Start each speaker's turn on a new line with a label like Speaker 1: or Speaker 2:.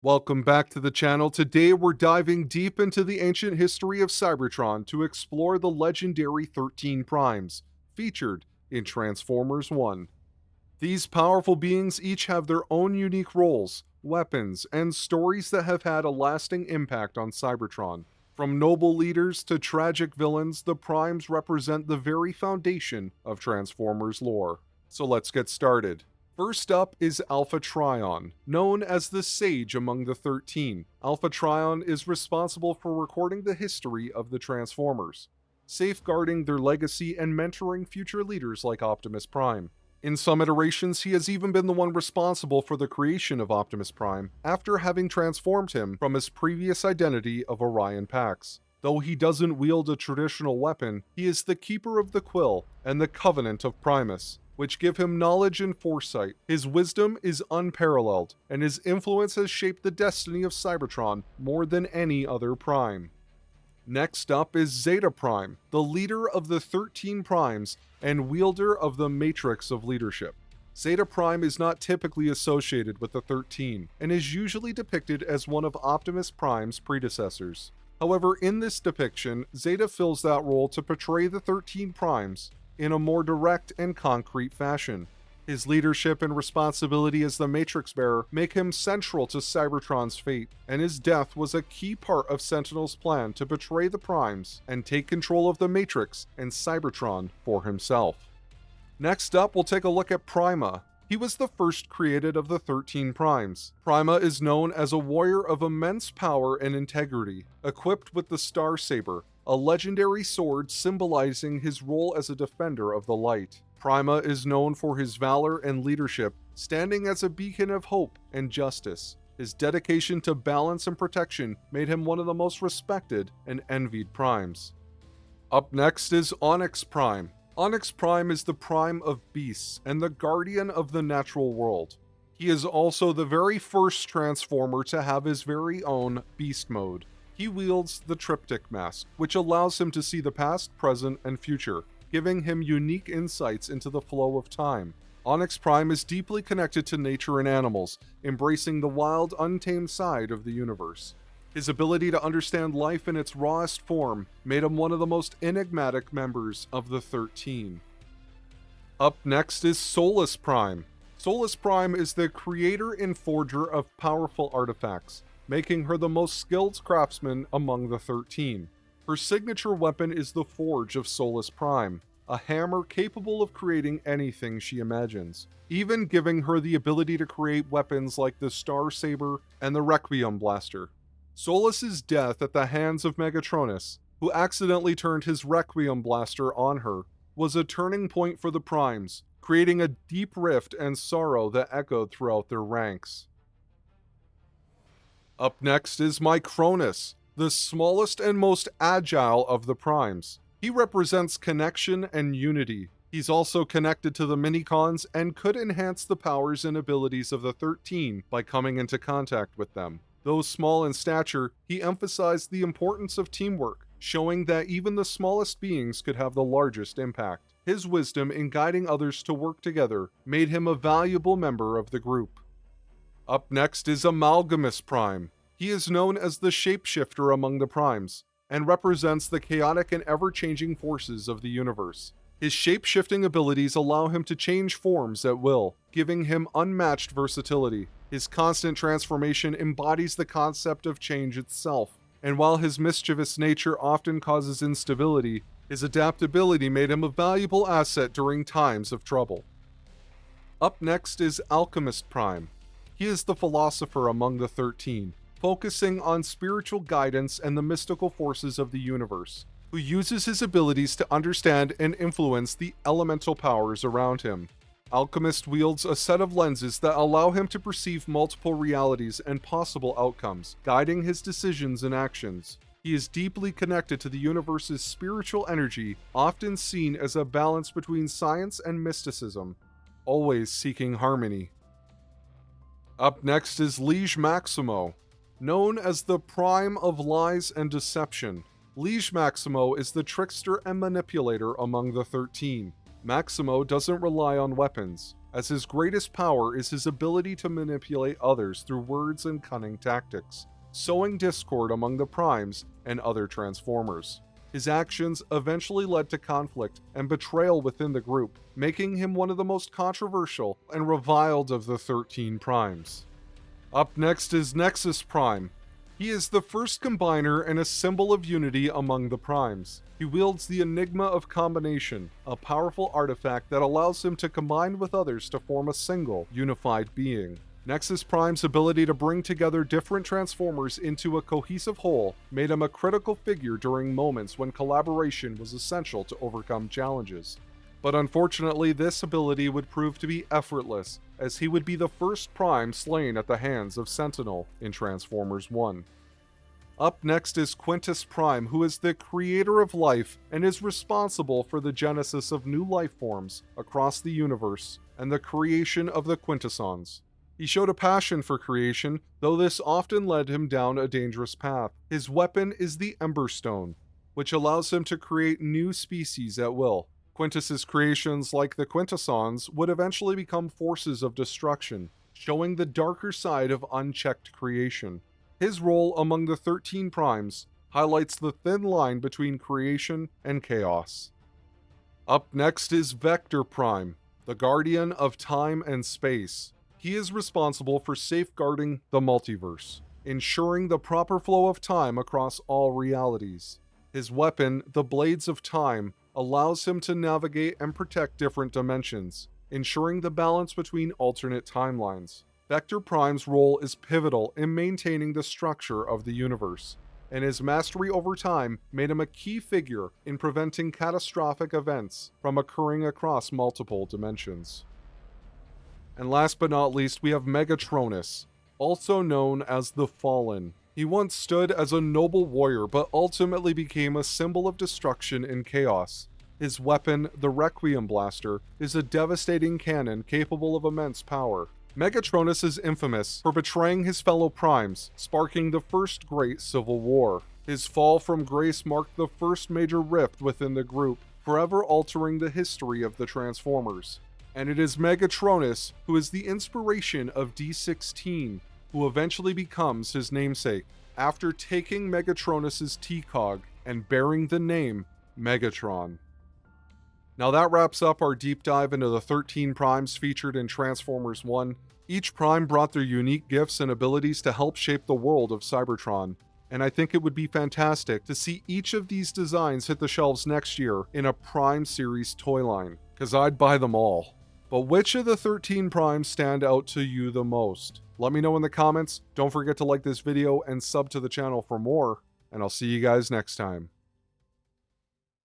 Speaker 1: Welcome back to the channel. Today we're diving deep into the ancient history of Cybertron to explore the legendary 13 Primes, featured in Transformers 1. These powerful beings each have their own unique roles, weapons, and stories that have had a lasting impact on Cybertron. From noble leaders to tragic villains, the Primes represent the very foundation of Transformers lore. So let's get started. First up is Alpha Trion, known as the Sage among the 13. Alpha Trion is responsible for recording the history of the Transformers, safeguarding their legacy and mentoring future leaders like Optimus Prime. In some iterations, he has even been the one responsible for the creation of Optimus Prime after having transformed him from his previous identity of Orion Pax. Though he doesn't wield a traditional weapon, he is the Keeper of the Quill and the Covenant of Primus, which give him knowledge and foresight. His wisdom is unparalleled, and his influence has shaped the destiny of Cybertron more than any other Prime. Next up is Zeta Prime, the leader of the 13 Primes and wielder of the Matrix of Leadership. Zeta Prime is not typically associated with the 13, and is usually depicted as one of Optimus Prime's predecessors. However, in this depiction, Zeta fills that role to portray the 13 Primes in a more direct and concrete fashion. His leadership and responsibility as the Matrix Bearer make him central to Cybertron's fate, and his death was a key part of Sentinel's plan to betray the Primes and take control of the Matrix and Cybertron for himself. Next up, we'll take a look at Prima. He was the first created of the 13 Primes. Prima is known as a warrior of immense power and integrity, equipped with the Star Saber, a legendary sword symbolizing his role as a defender of the light. Prima is known for his valor and leadership, standing as a beacon of hope and justice. His dedication to balance and protection made him one of the most respected and envied Primes. Up next is Onyx Prime. Onyx Prime is the Prime of Beasts and the guardian of the natural world. He is also the very first Transformer to have his very own Beast Mode. He wields the Triptych Mask, which allows him to see the past, present, and future, giving him unique insights into the flow of time. Onyx Prime is deeply connected to nature and animals, embracing the wild, untamed side of the universe. His ability to understand life in its rawest form made him one of the most enigmatic members of the 13. Up next is Solus Prime. Solus Prime is the creator and forger of powerful artifacts, making her the most skilled craftsman among the 13. Her signature weapon is the Forge of Solus Prime, a hammer capable of creating anything she imagines, even giving her the ability to create weapons like the Star Saber and the Requiem Blaster. Solus's death at the hands of Megatronus, who accidentally turned his Requiem Blaster on her, was a turning point for the Primes, creating a deep rift and sorrow that echoed throughout their ranks. Up next is Micronus, the smallest and most agile of the Primes. He represents connection and unity. He's also connected to the Minicons and could enhance the powers and abilities of the 13 by coming into contact with them. Though small in stature, he emphasized the importance of teamwork, showing that even the smallest beings could have the largest impact. His wisdom in guiding others to work together made him a valuable member of the group. Up next is Amalgamous Prime. He is known as the shapeshifter among the Primes, and represents the chaotic and ever-changing forces of the universe. His shape-shifting abilities allow him to change forms at will, giving him unmatched versatility. His constant transformation embodies the concept of change itself, and while his mischievous nature often causes instability, his adaptability made him a valuable asset during times of trouble. Up next is Alchemist Prime. He is the philosopher among the 13, focusing on spiritual guidance and the mystical forces of the universe, who uses his abilities to understand and influence the elemental powers around him. Alchemist wields a set of lenses that allow him to perceive multiple realities and possible outcomes, guiding his decisions and actions. He is deeply connected to the universe's spiritual energy, often seen as a balance between science and mysticism, always seeking harmony. Up next is Liege Maximo. Known as the Prime of Lies and Deception, Liege Maximo is the trickster and manipulator among the 13. Maximo doesn't rely on weapons. as his greatest power is his ability to manipulate others through words and cunning tactics, sowing discord among the Primes and other Transformers. His actions eventually led to conflict and betrayal within the group, making him one of the most controversial and reviled of the 13 Primes. Up next is Nexus Prime. He is the first combiner and a symbol of unity among the Primes. He wields the Enigma of Combination, a powerful artifact that allows him to combine with others to form a single, unified being. Nexus Prime's ability to bring together different Transformers into a cohesive whole made him a critical figure during moments when collaboration was essential to overcome challenges. But unfortunately, this ability would prove to be effortless, as he would be the first Prime slain at the hands of Sentinel in Transformers 1. Up next is Quintus Prime, who is the creator of life and is responsible for the genesis of new life forms across the universe and the creation of the Quintessons. He showed a passion for creation, though this often led him down a dangerous path. His weapon is the Ember Stone, which allows him to create new species at will. Quintus's creations, like the Quintessons, would eventually become forces of destruction, showing the darker side of unchecked creation. His role among the 13 Primes highlights the thin line between creation and chaos. Up next is Vector Prime, the guardian of time and space. He is responsible for safeguarding the multiverse, ensuring the proper flow of time across all realities. His weapon, the Blades of Time, allows him to navigate and protect different dimensions, ensuring the balance between alternate timelines. Vector Prime's role is pivotal in maintaining the structure of the universe, and his mastery over time made him a key figure in preventing catastrophic events from occurring across multiple dimensions. And last but not least, we have Megatronus, also known as the Fallen. He once stood as a noble warrior, but ultimately became a symbol of destruction and chaos. His weapon, the Requiem Blaster, is a devastating cannon capable of immense power. Megatronus is infamous for betraying his fellow Primes, sparking the first great civil war. His fall from grace marked the first major rift within the group, forever altering the history of the Transformers. And it is Megatronus who is the inspiration of D16, who eventually becomes his namesake, after taking Megatronus's T-Cog and bearing the name Megatron. Now that wraps up our deep dive into the 13 Primes featured in Transformers 1. Each Prime brought their unique gifts and abilities to help shape the world of Cybertron, and I think it would be fantastic to see each of these designs hit the shelves next year in a Prime series toy line, because I'd buy them all. But which of the 13 Primes stand out to you the most? Let me know in the comments. Don't forget to like this video and sub to the channel for more, and I'll see you guys next time.